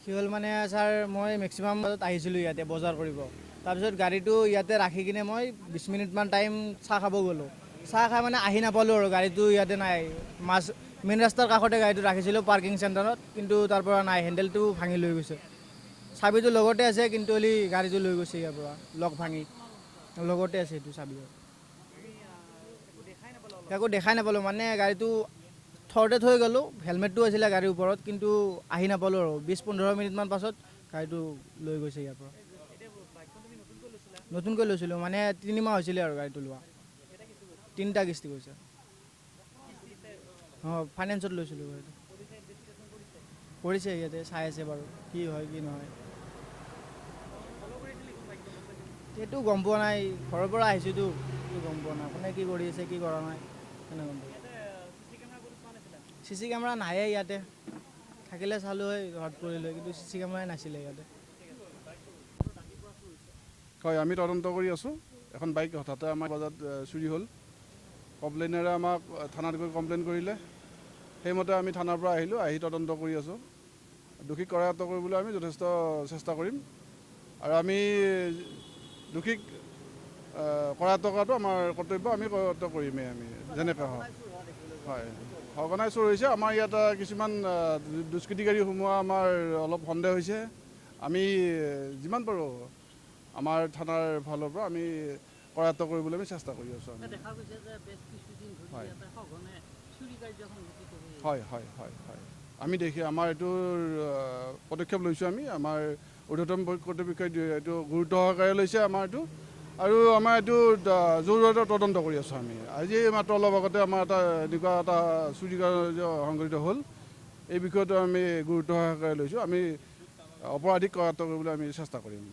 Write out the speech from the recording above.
কি হ'ল মানে ছাৰ মই মেক্সিমাম বজাত আহিছিলোঁ ইয়াতে বজাৰ কৰিব। তাৰপিছত গাড়ীটো ইয়াতে ৰাখি কিনে মই 20 মিনিটমান টাইম চাহ খাব গ'লোঁ। চাহ খাই মানে আহি নাপালোঁ আৰু গাড়ীটো ইয়াতে নাই। মেইন ৰাস্তাৰ কাষতে গাড়ীটো ৰাখিছিলোঁ পাৰ্কিং চেণ্টাৰত, কিন্তু তাৰ পৰা নাই, হেণ্ডেলটো ভাঙি লৈ গৈছে। চাবিটো লগতে আছে, কিন্তু গাড়ীটো লৈ গৈছে ইয়াৰ পৰা লক ভাঙি। লগতে আছে সেইটো চাবি। একো দেখাই নাপালোঁ মানে গাড়ীটো থওঁতে থৈ গ'লোঁ, হেলমেটটো আছিলে গাড়ীৰ ওপৰত, কিন্তু আহি নাপালোঁ আৰু 20-15 মিনিটমান পাছত গাড়ীটো লৈ গৈছে ইয়াৰ পৰা। নতুনকৈ লৈছিলোঁ মানে 3 মাহ হৈছিলে আৰু গাড়ীটো লোৱা। 3টা কিস্তি গৈছে। অঁ, ফাইনেন্সত লৈছিলোঁ গাড়ীটো। কৰিছে ইয়াতে, চাই আছে বাৰু কি হয় কি নহয়। সেইটো গম পোৱা নাই, ঘৰৰ পৰা আহিছোঁতো, সেইটো গম পোৱা নাই কোনে কি কৰি আছে কি কৰা নাই কেনে গম পাব। CC কেমেৰা নাহে ইয়াতে, থাকিলে চালোঁ হয়, ধৰাত পৰিলোঁ হয়, কিন্তু CC কেমেৰাই নাছিলে ইয়াতে। হয়, আমি তদন্ত কৰি আছোঁ। এখন বাইক হঠাতে আমাৰ বজাত চুৰি হ'ল। কমপ্লেইনেৰে আমাক থানাত গৈ কমপ্লেইন কৰিলে, সেইমতে আমি থানাৰ পৰা আহিলোঁ, আহি তদন্ত কৰি আছোঁ। দোষীক কৰায়ত্ব কৰিবলৈ আমি যথেষ্ট চেষ্টা কৰিম, আৰু আমি দোষীক কৰায়ত্ব কৰাটো আমাৰ কৰ্তব্য, আমি কৰায়ত্ব কৰিমেই আমি যেনেকৈ হওক। হয়, সঘনাই চোৰ হৈছে। আমাৰ ইয়াত কিছুমান দুষ্কৃতিকাৰী সোমোৱা আমাৰ অলপ সন্দেহ হৈছে। আমি যিমান পাৰোঁ আমাৰ থানাৰ ফালৰ পৰা আমি কৰায়ত্ব কৰিবলৈ আমি চেষ্টা কৰি আছোঁ। হয় হয় হয় হয়, আমি আমাৰ এইটোৰ পদক্ষেপ লৈছোঁ। আমাৰ ঊৰ্ধ্বতম কৰ্তৃপক্ষই এইটো গুৰুত্ব সহকাৰে লৈছে আমাৰ এইটো, আৰু আমাৰ এইটো জৰুৰীয়াতে তদন্ত কৰি আছোঁ আমি। আজি মাত্ৰ অলপ আগতে আমাৰ এনেকুৱা এটা চুৰি সংঘটিত হ'ল। এই বিষয়টো আমি গুৰুত্ব সহকাৰে লৈছোঁ। আমি অপৰাধীক কৰায়ত্ব কৰিবলৈ আমি চেষ্টা কৰিম।